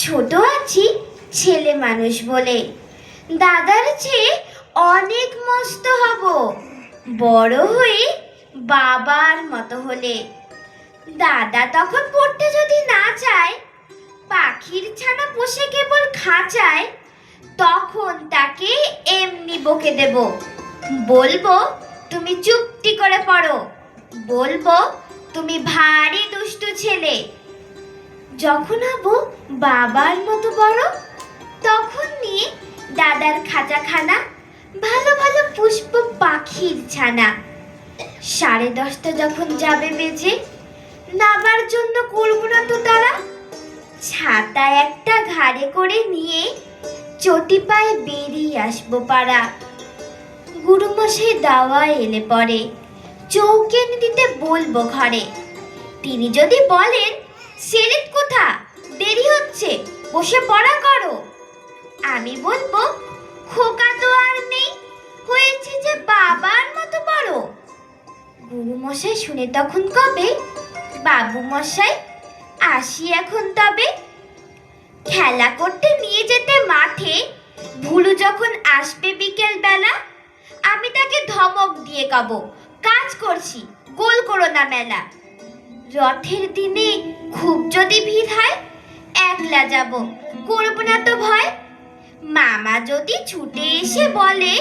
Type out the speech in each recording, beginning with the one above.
ছোট আছি ছেলে মানুষ বলে, দাদার চেয়ে অনেক মস্ত হব বড় হয়ে বাবার মতো হলে। দাদা তখন পড়তে যদি না চায়, পাখির ছানা বসে কেবল খাঁচায়, তখন তাকে এমনি বকে দেব। বলবো তুমি চুপটি করে পড়ো, বলবো তুমি ভারী দুষ্টু ছেলে। যখন হব বাবার মতো বড়, তখন নিয়ে দাদার খাঁচাখানা, ভালো ভালো পুষ্প পাখির ছানা। 10:30 যখন যাবে বেজে, নাবার জন্য করবো না তো তারা। ছাতা একটা ঘাড়ে করে নিয়ে চটি পায়ে বেরিয়ে আসবো পাড়া। গুরুমশাই দাওয়া এলে পরে চৌকি এনে দিতে বলবো ঘরে। তিনি যদি বলেন সেলেট কোথা, দেরি হচ্ছে, বসে পড়া করো, আমি বলবো খোকা তো আর নেই, হয়েছে যে বাবার মতো বড়। গুরুমশাই শুনে তখন কবে, বাবু মশাই আসি এখন তবে। খেলা করতে নিয়ে যেতে মাঠে ভুলু যখন আসবে বিকেল বেলা, আমি তাকে ধমক দিয়ে কব, কাজ করছি, গোল করো না মেলা। রথের দিনে খুব যদি ভিড় হয়, একলা যাব, করব না তো ভয়। মামা যদি ছুটে এসে বলে,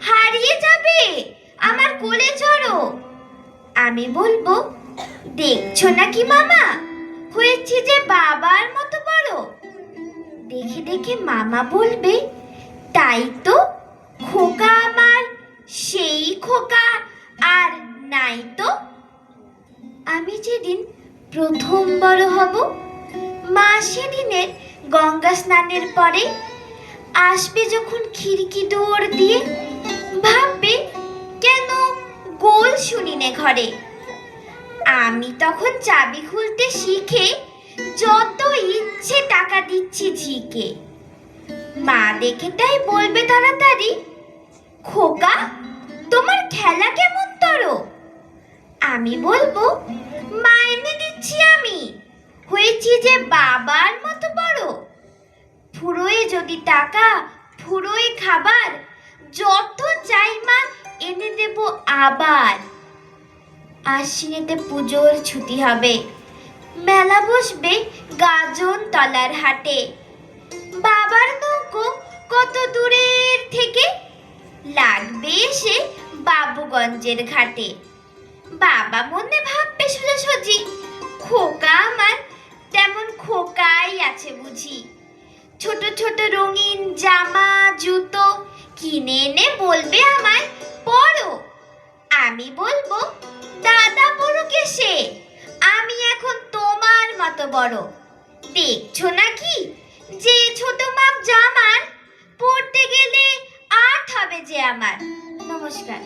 হারিয়ে যাবে, আমার কোলে চড়ো, আমি বলবো দেখছো নাকি মামা, হয়েছি যে বাবার মতো বড়। দেখে দেখে মামা বলবে, তাই তো, খোকা আমার সেই খোকা আর নাই তো। আমি যেদিন প্রথম বড় হব, মা সেদিনের গঙ্গা স্নানের পরে আসবে যখন খিড়কি দুয়ার দিয়ে, ভাববে কেন গোল শুনিনে ঘরে। আমি তখন চাবি খুলতে শিখে যত ইচ্ছে টাকা দিচ্ছি ঝিকে। মা দেখে তাই বলবে তাড়াতাড়ি, খোকা তোমার খেলা কেমন তরো। আমি বলবো মাইনে দিচ্ছি আমি, হয়েছি যে বাবার মতো বড়। ফুরোয় যদি টাকা, ফুরোয় খাবার, যত চাই মা এনে দেব আবার। আশ্বিনেতে পুজোর ছুটি হবে, মেলা বসবে গাজন তলার হাটে। বাবার নৌকো কত দূরের থেকে লাগবে এসে বাবুগঞ্জের ঘাটে। বাবা মনে ভাববে সোজাসুজি, খোকা আমার তেমন খোকাই আছে বুঝি। ছোট ছোট রঙিন জামা জুতো কিনে এনে বলবে আমায় পরো। আমি বলবো দাদা পড়ুক এসে, আমি এখন তোমার মতো বড়। দেখছো নাকি যে ছোট মাপ জামার, পড়তে গেলে 8 হবে যে আমার। নমস্কার।